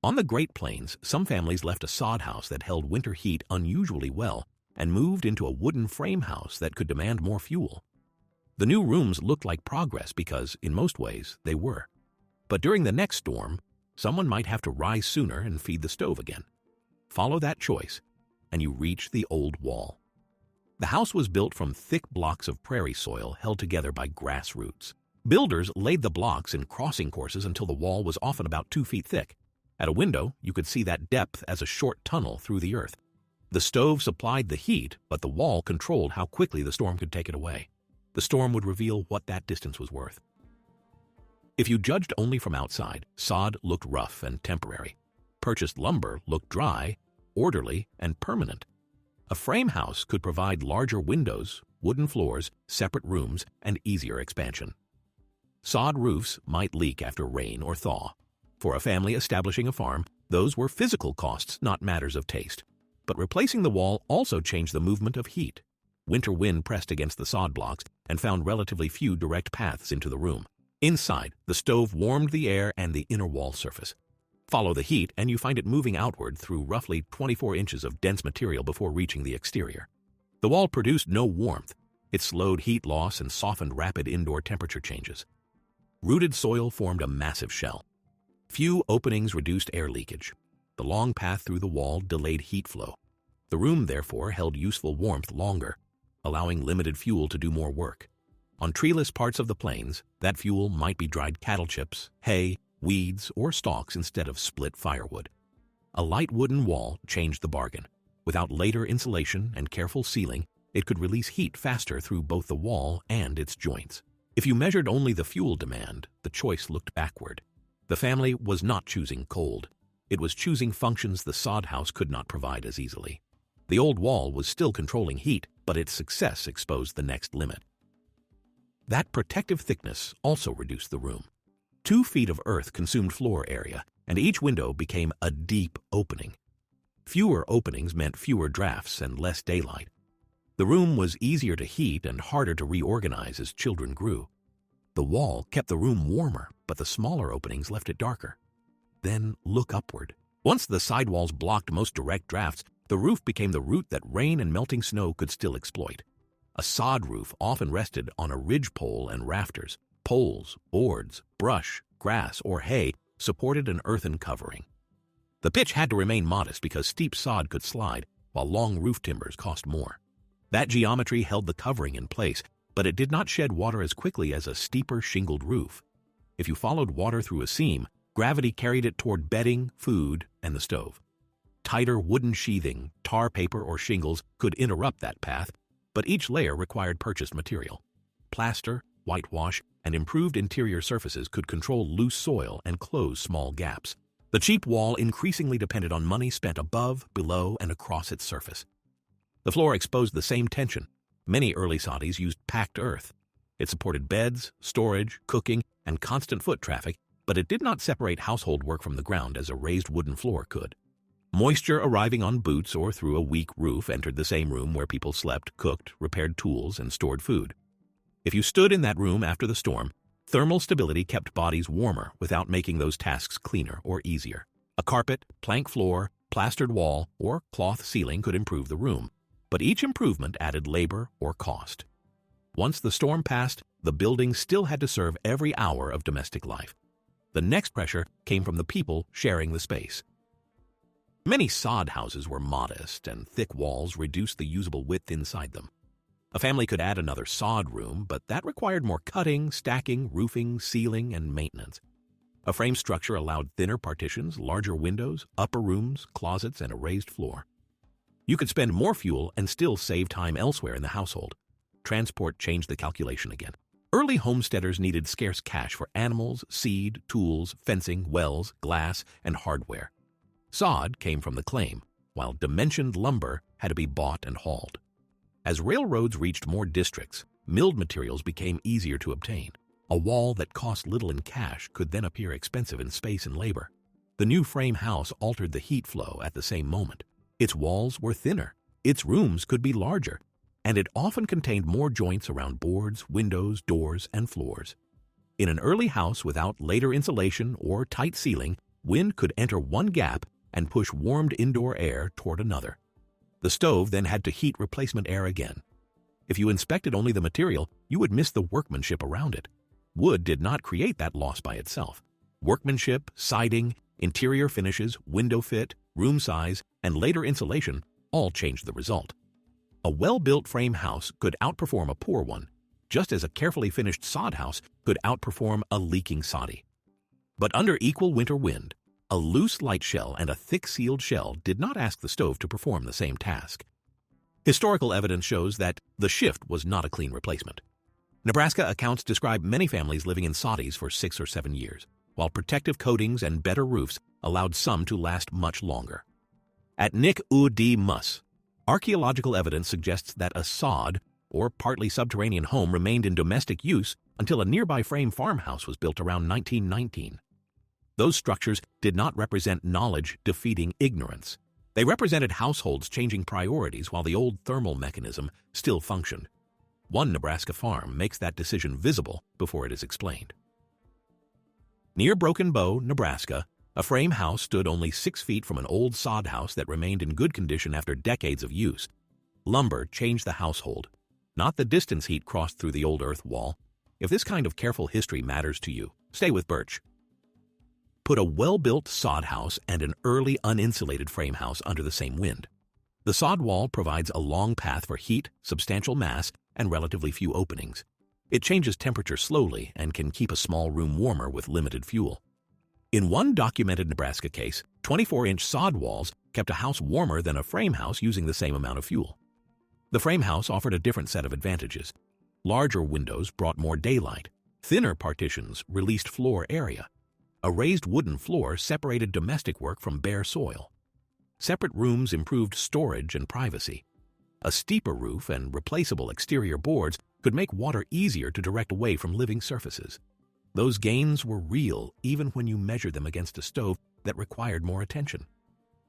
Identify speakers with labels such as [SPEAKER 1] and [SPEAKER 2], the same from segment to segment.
[SPEAKER 1] On the Great Plains, some families left a sod house that held winter heat unusually well and moved into a wooden frame house that could demand more fuel. The new rooms looked like progress because, in most ways, they were. But during the next storm, someone might have to rise sooner and feed the stove again. Follow that choice, and you reach the old wall. The house was built from thick blocks of prairie soil held together by grass roots. Builders laid the blocks in crossing courses until the wall was often about 2 feet thick. At a window, you could see that depth as a short tunnel through the earth. The stove supplied the heat, but the wall controlled how quickly the storm could take it away. The storm would reveal what that distance was worth. If you judged only from outside, sod looked rough and temporary. Purchased lumber looked dry, orderly, and permanent. A frame house could provide larger windows, wooden floors, separate rooms, and easier expansion. Sod roofs might leak after rain or thaw. For a family establishing a farm, those were physical costs, not matters of taste. But replacing the wall also changed the movement of heat. Winter wind pressed against the sod blocks and found relatively few direct paths into the room. Inside, the stove warmed the air and the inner wall surface. Follow the heat and you find it moving outward through roughly 24 inches of dense material before reaching the exterior. The wall produced no warmth. It slowed heat loss and softened rapid indoor temperature changes. Rooted soil formed a massive shell. Few openings reduced air leakage. The long path through the wall delayed heat flow. The room, therefore, held useful warmth longer, allowing limited fuel to do more work. On treeless parts of the plains, that fuel might be dried cattle chips, hay, weeds, or stalks instead of split firewood. A light wooden wall changed the bargain. Without later insulation and careful sealing, it could release heat faster through both the wall and its joints. If you measured only the fuel demand, the choice looked backward. The family was not choosing cold. It was choosing functions the sod house could not provide as easily. The old wall was still controlling heat, but its success exposed the next limit. That protective thickness also reduced the room. 2 feet of earth consumed floor area, and each window became a deep opening. Fewer openings meant fewer drafts and less daylight. The room was easier to heat and harder to reorganize as children grew. The wall kept the room warmer, but the smaller openings left it darker. Then look upward. Once the sidewalls blocked most direct drafts, the roof became the route that rain and melting snow could still exploit. A sod roof often rested on a ridgepole and rafters. Poles, boards, brush, grass, or hay supported an earthen covering. The pitch had to remain modest because steep sod could slide, while long roof timbers cost more. That geometry held the covering in place, but it did not shed water as quickly as a steeper shingled roof. If you followed water through a seam, gravity carried it toward bedding, food, and the stove. Tighter wooden sheathing, tar paper, or shingles could interrupt that path, but each layer required purchased material. Plaster, whitewash, and improved interior surfaces could control loose soil and close small gaps. The cheap wall increasingly depended on money spent above, below, and across its surface. The floor exposed the same tension. Many early soddies used packed earth. It supported beds, storage, cooking, and constant foot traffic, but it did not separate household work from the ground as a raised wooden floor could. Moisture arriving on boots or through a weak roof entered the same room where people slept, cooked, repaired tools, and stored food. If you stood in that room after the storm, thermal stability kept bodies warmer without making those tasks cleaner or easier. A carpet, plank floor, plastered wall, or cloth ceiling could improve the room, but each improvement added labor or cost. Once the storm passed, the building still had to serve every hour of domestic life. The next pressure came from the people sharing the space. Many sod houses were modest, and thick walls reduced the usable width inside them. A family could add another sod room, but that required more cutting, stacking, roofing, sealing, and maintenance. A frame structure allowed thinner partitions, larger windows, upper rooms, closets, and a raised floor. You could spend more fuel and still save time elsewhere in the household. Transport changed the calculation again. Early homesteaders needed scarce cash for animals, seed, tools, fencing, wells, glass, and hardware. Sod came from the claim, while dimensioned lumber had to be bought and hauled. As railroads reached more districts, milled materials became easier to obtain. A wall that cost little in cash could then appear expensive in space and labor. The new frame house altered the heat flow at the same moment. Its walls were thinner, its rooms could be larger, and it often contained more joints around boards, windows, doors, and floors. In an early house without later insulation or tight ceiling, wind could enter one gap and push warmed indoor air toward another. The stove then had to heat replacement air again. If you inspected only the material, you would miss the workmanship around it. Wood did not create that loss by itself. Workmanship, siding, interior finishes, window fit, room size, and later insulation all changed the result. A well-built frame house could outperform a poor one, just as a carefully finished sod house could outperform a leaking soddy. But under equal winter wind, a loose light shell and a thick sealed shell did not ask the stove to perform the same task. Historical evidence shows that the shift was not a clean replacement. Nebraska accounts describe many families living in soddies for 6 or 7 years, while protective coatings and better roofs allowed some to last much longer. At Nick U.D. Muss, archaeological evidence suggests that a sod or partly subterranean home remained in domestic use until a nearby frame farmhouse was built around 1919. Those structures did not represent knowledge defeating ignorance. They represented households changing priorities while the old thermal mechanism still functioned. One Nebraska farm makes that decision visible before it is explained. Near Broken Bow, Nebraska, a frame house stood only 6 feet from an old sod house that remained in good condition after decades of use. Lumber changed the household, not the distance heat crossed through the old earth wall. If this kind of careful history matters to you, stay with Birch. Put a well-built sod house and an early uninsulated frame house under the same wind. The sod wall provides a long path for heat, substantial mass, and relatively few openings. It changes temperature slowly and can keep a small room warmer with limited fuel. In one documented Nebraska case, 24-inch sod walls kept a house warmer than a frame house using the same amount of fuel. The frame house offered a different set of advantages. Larger windows brought more daylight. Thinner partitions released floor area. A raised wooden floor separated domestic work from bare soil. Separate rooms improved storage and privacy. A steeper roof and replaceable exterior boards could make water easier to direct away from living surfaces. Those gains were real even when you measured them against a stove that required more attention.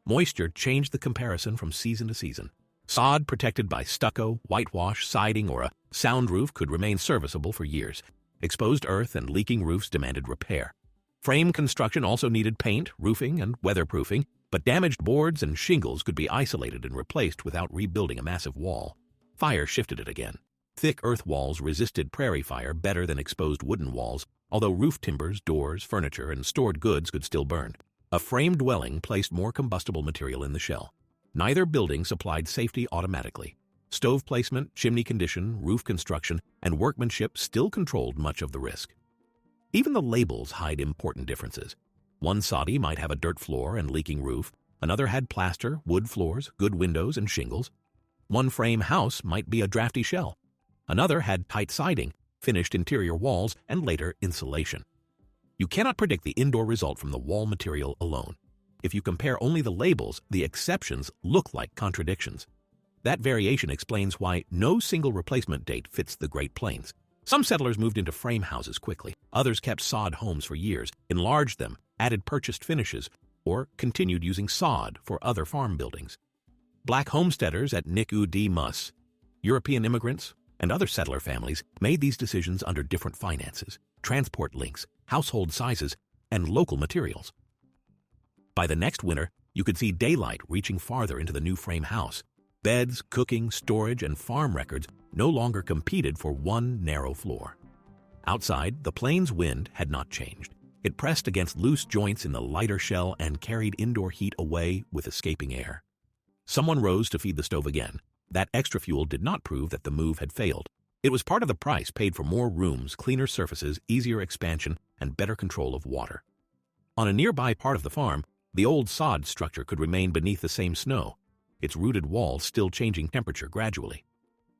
[SPEAKER 1] Moisture changed the comparison from season to season. Sod protected by stucco, whitewash, siding, or a sound roof could remain serviceable for years. Exposed earth and leaking roofs demanded repair. Frame construction also needed paint, roofing, and weatherproofing, but damaged boards and shingles could be isolated and replaced without rebuilding a massive wall. Fire shifted it again. Thick earth walls resisted prairie fire better than exposed wooden walls, although roof timbers, doors, furniture, and stored goods could still burn. A frame dwelling placed more combustible material in the shell. Neither building supplied safety automatically. Stove placement, chimney condition, roof construction, and workmanship still controlled much of the risk. Even the labels hide important differences. One soddy might have a dirt floor and leaking roof. Another had plaster, wood floors, good windows, and shingles. One frame house might be a drafty shell. Another had tight siding, finished interior walls, and later insulation. You cannot predict the indoor result from the wall material alone. If you compare only the labels, the exceptions look like contradictions. That variation explains why no single replacement date fits the Great Plains. Some settlers moved into frame houses quickly. Others kept sod homes for years, enlarged them, added purchased finishes, or continued using sod for other farm buildings. Black homesteaders at Nick U.D. Muss, European immigrants, and other settler families made these decisions under different finances, transport links, household sizes, and local materials. By the next winter, you could see daylight reaching farther into the new frame house. Beds, cooking, storage, and farm records no longer competed for one narrow floor. Outside, the plains wind had not changed. It pressed against loose joints in the lighter shell and carried indoor heat away with escaping air. Someone rose to feed the stove again. That extra fuel did not prove that the move had failed. It was part of the price paid for more rooms, cleaner surfaces, easier expansion, and better control of water. On a nearby part of the farm, the old sod structure could remain beneath the same snow, its rooted walls still changing temperature gradually.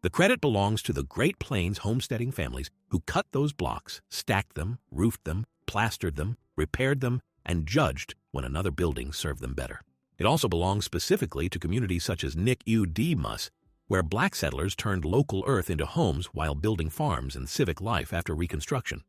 [SPEAKER 1] The credit belongs to the Great Plains homesteading families who cut those blocks, stacked them, roofed them, plastered them, repaired them, and judged when another building served them better. It also belongs specifically to communities such as Nick U.D. Muss, where black settlers turned local earth into homes while building farms and civic life after Reconstruction.